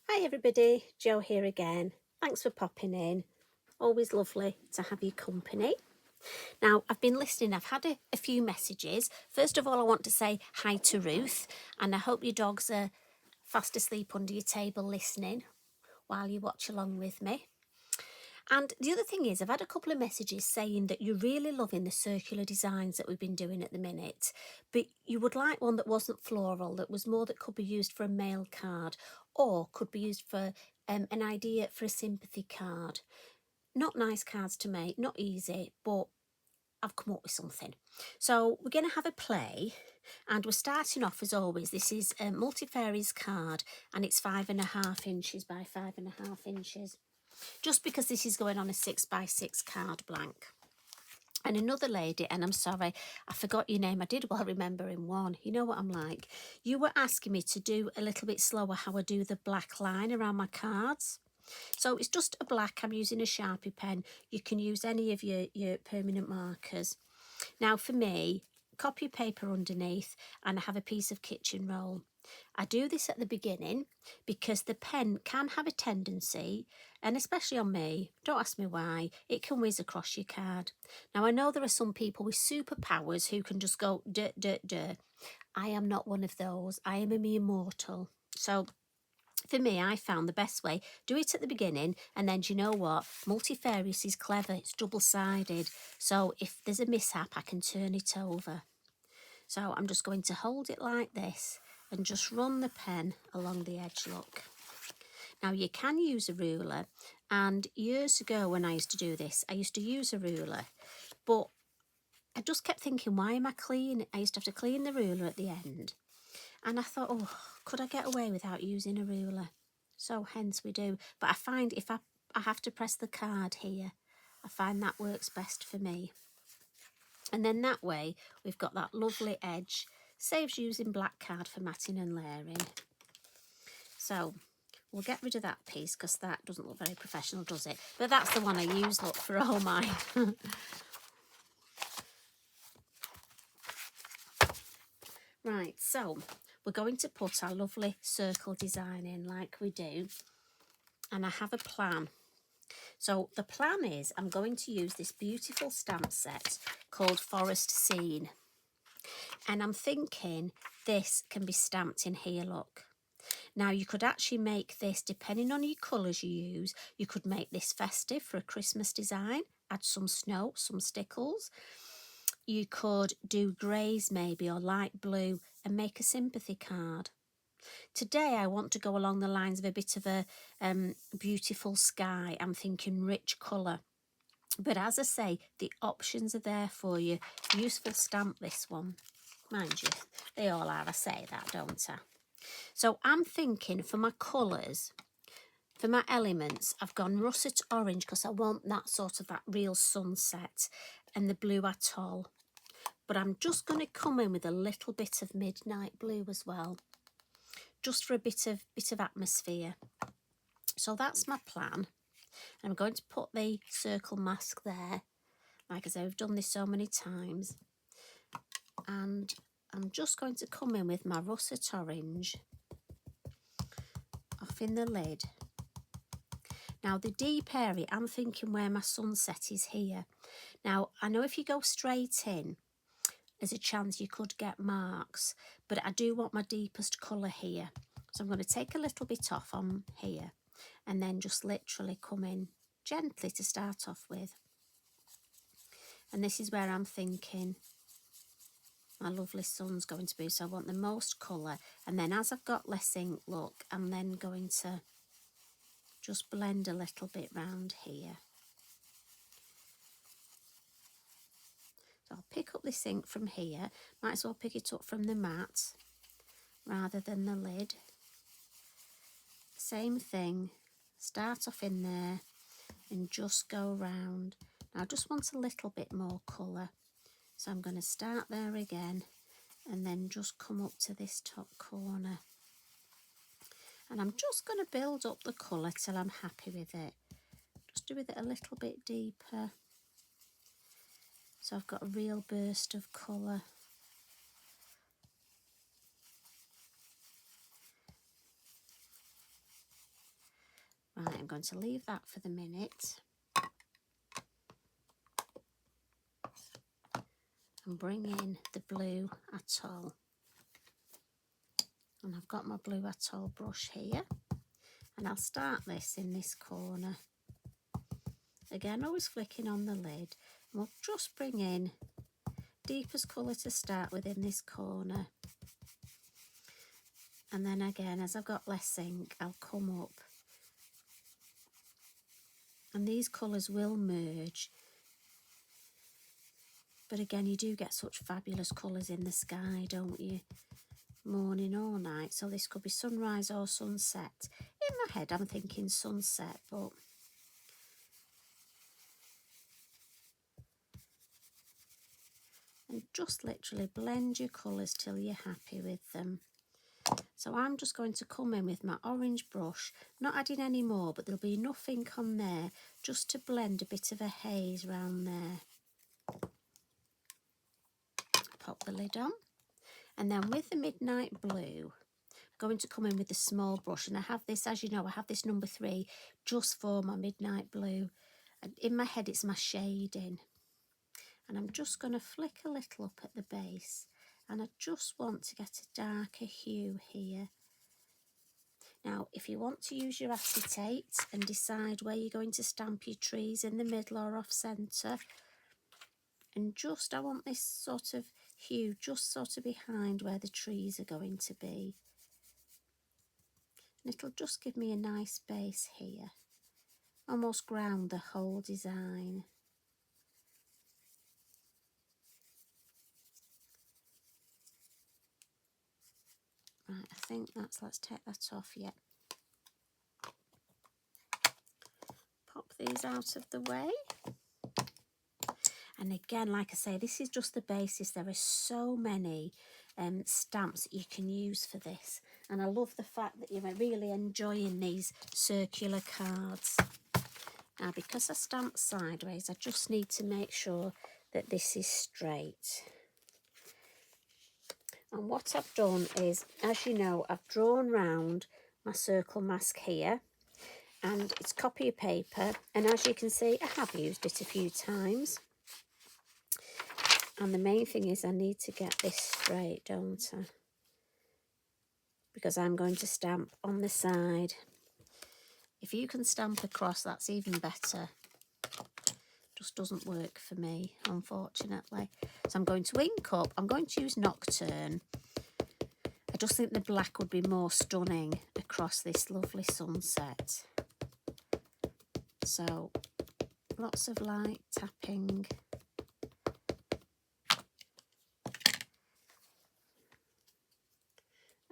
Hi everybody, Jo here again. Thanks for popping in. Always lovely to have your company. Now, I've been listening, I've had a few messages. First of all, I want to say hi to Ruth, and I hope your dogs are fast asleep under your table listening while you watch along with me. And the other thing is, I've had a couple of messages saying that you're really loving the circular designs that we've been doing at the minute, but you would like one that wasn't floral, that was more that could be used for a mail card or could be used for an idea for a sympathy card. Not nice cards to make, not easy, but I've come up with something. So we're going to have a play, and we're starting off as always. This is a Multifairies card, and it's 5.5 inches by 5.5 inches. Just because this is going on a 6x6 card blank. And another lady, and I'm sorry, I forgot your name. I did well remember in one. You know what I'm like. You were asking me to do a little bit slower how I do the black line around my cards. So it's just a black. I'm using a Sharpie pen. You can use any of your permanent markers. Now for me, copy paper underneath, and I have a piece of kitchen roll. I do this at the beginning because the pen can have a tendency, and especially on me, don't ask me why, it can whiz across your card. Now I know there are some people with superpowers who can just go dirt, dirt, dirt. I am not one of those. I am a mere mortal. So for me, I found the best way, do it at the beginning, and then do you know what? Multifarious is clever, it's double-sided. So if there's a mishap, I can turn it over. So I'm just going to hold it like this and just run the pen along the edge, look. Now you can use a ruler, and years ago when I used to do this, I used to use a ruler, but I just kept thinking, why am I clean? I used to have to clean the ruler at the end. And I thought, oh, could I get away without using a ruler? So hence we do. But I find if I have to press the card here, I find that works best for me. And then that way, we've got that lovely edge. Saves using black card for matting and layering. So we'll get rid of that piece because that doesn't look very professional, does it? But that's the one I use, look, for all mine. Right, so we're going to put our lovely circle design in like we do. And I have a plan. So the plan is I'm going to use this beautiful stamp set called Forest Scene. And I'm thinking this can be stamped in here, look. Now you could actually make this, depending on your colours you use, you could make this festive for a Christmas design, add some snow, some stickles. You could do greys maybe or light blue and make a sympathy card. Today I want to go along the lines of a bit of a beautiful sky. I'm thinking rich colour. But as I say, the options are there for you. Useful stamp, this one. Mind you, they all are. I say that, don't I? So I'm thinking for my colours, for my elements, I've gone russet orange because I want that sort of that real sunset, and the blue atoll. But I'm just going to come in with a little bit of midnight blue as well, just for a bit of atmosphere. So that's my plan. I'm going to put the circle mask there. Like I say, I've done this so many times. And I'm just going to come in with my russet orange off in the lid. Now the deep area, I'm thinking where my sunset is here. Now I know if you go straight in, there's a chance you could get marks, but I do want my deepest colour here. So I'm going to take a little bit off on here and then just literally come in gently to start off with. And this is where I'm thinking my lovely sun's going to be. So I want the most colour, and then as I've got less ink, look, I'm then going to just blend a little bit round here. So I'll pick up this ink from here. Might as well pick it up from the mat rather than the lid. Same thing, start off in there and just go round. Now I just want a little bit more colour. So I'm going to start there again and then just come up to this top corner. And I'm just going to build up the colour till I'm happy with it. Just do with it a little bit deeper. So I've got a real burst of colour. I'm going to leave that for the minute and bring in the blue atoll. And I've got my blue atoll brush here, and I'll start this in this corner. Again, always flicking on the lid. And we'll just bring in deepest colour to start with in this corner. And then again, as I've got less ink, I'll come up. And these colours will merge. But again, you do get such fabulous colours in the sky, don't you? Morning or night. So this could be sunrise or sunset. In my head, I'm thinking sunset, but and just literally blend your colours till you're happy with them. So I'm just going to come in with my orange brush, not adding any more, but there'll be enough ink on there just to blend a bit of a haze around there. Pop the lid on, and then with the midnight blue, I'm going to come in with the small brush, and I have this, as you know, I have this number 3 just for my midnight blue, and in my head it's my shading. And I'm just going to flick a little up at the base, and I just want to get a darker hue here. Now, if you want to use your acetate and decide where you're going to stamp your trees, in the middle or off centre, and just, I want this sort of hue just sort of behind where the trees are going to be. And it'll just give me a nice base here, almost ground the whole design. Right, I think let's take that off yet. Pop these out of the way. And again, like I say, this is just the basis. There are so many stamps that you can use for this. And I love the fact that you're really enjoying these circular cards. Now, because I stamped sideways, I just need to make sure that this is straight. And what I've done is, as you know, I've drawn round my circle mask here. And it's copy paper. And as you can see, I have used it a few times. And the main thing is I need to get this straight, don't I? Because I'm going to stamp on the side. If you can stamp across, that's even better. Just doesn't work for me, unfortunately. So I'm going to ink up. I'm going to use Nocturne. I just think the black would be more stunning across this lovely sunset. So lots of light tapping.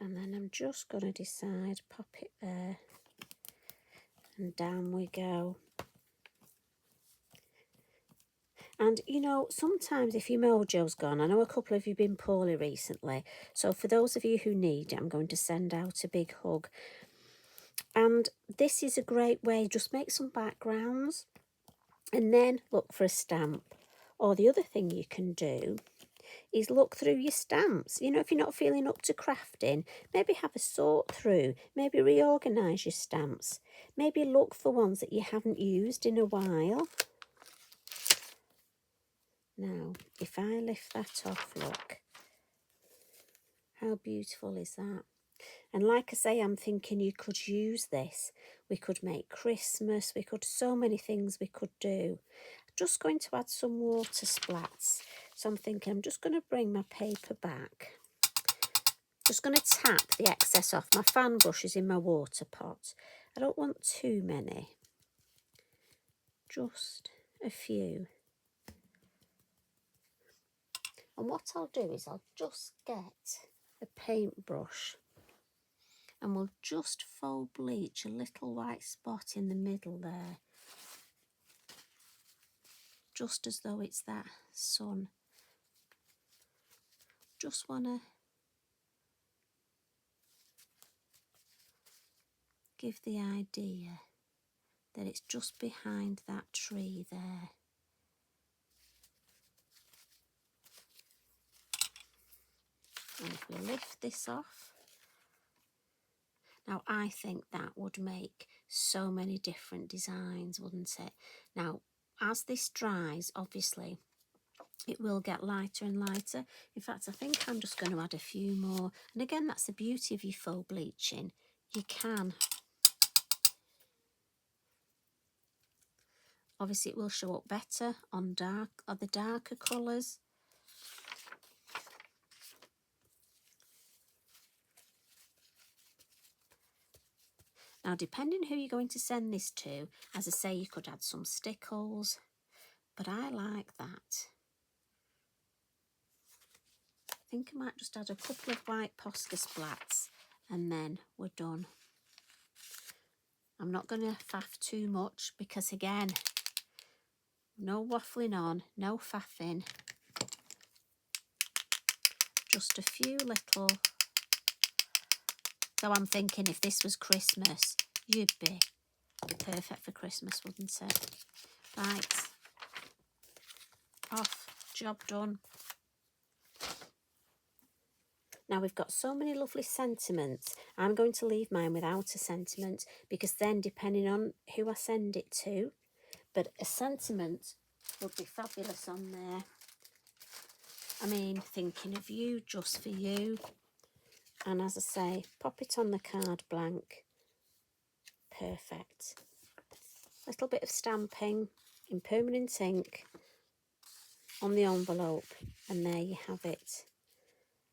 And then I'm just going to decide, pop it there, and down we go. And, you know, sometimes if your mojo's gone, I know a couple of you have been poorly recently, so for those of you who need it, I'm going to send out a big hug. And this is a great way, just make some backgrounds and then look for a stamp. Or the other thing you can do is look through your stamps. You know, if you're not feeling up to crafting, maybe have a sort through, maybe reorganise your stamps, maybe look for ones that you haven't used in a while. Now, if I lift that off, look, how beautiful is that? And like I say, I'm thinking you could use this. We could make Christmas, we could, so many things we could do. Just going to add some water splats. So I'm thinking I'm just going to bring my paper back. Just going to tap the excess off. My fan brush is in my water pot. I don't want too many. Just a few. And what I'll do is I'll just get a paintbrush and we'll just fold bleach a little white spot in the middle there. Just as though it's that sun. Just want to give the idea that it's just behind that tree there. And if we lift this off, Now I think that would make so many different designs, wouldn't it? Now as this dries, obviously it will get lighter and lighter. In fact, I think I'm just going to add a few more. And again, that's the beauty of your faux bleaching. You can, obviously it will show up better on the darker colours. Now, depending who you're going to send this to, as I say, you could add some stickles, but I like that. I think I might just add a couple of white Posca splats and then we're done. I'm not going to faff too much because, again, no waffling on, no faffing. Just a few little. So I'm thinking if this was Christmas, you'd be perfect for Christmas, wouldn't it? Right. Off. Job done. Now we've got so many lovely sentiments. I'm going to leave mine without a sentiment because then depending on who I send it to, but a sentiment would be fabulous on there. I mean, thinking of you, just for you. And as I say, pop it on the card blank. Perfect. Little bit of stamping in permanent ink on the envelope, and there you have it.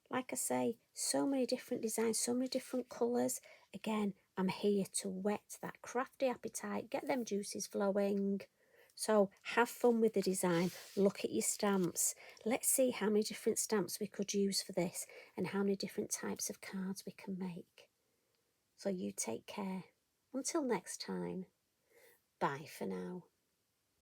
Like I say, so many different designs, so many different colours. Again, I'm here to whet that crafty appetite, get them juices flowing. So have fun with the design, look at your stamps. Let's see how many different stamps we could use for this and how many different types of cards we can make. So you take care. Until next time, bye for now.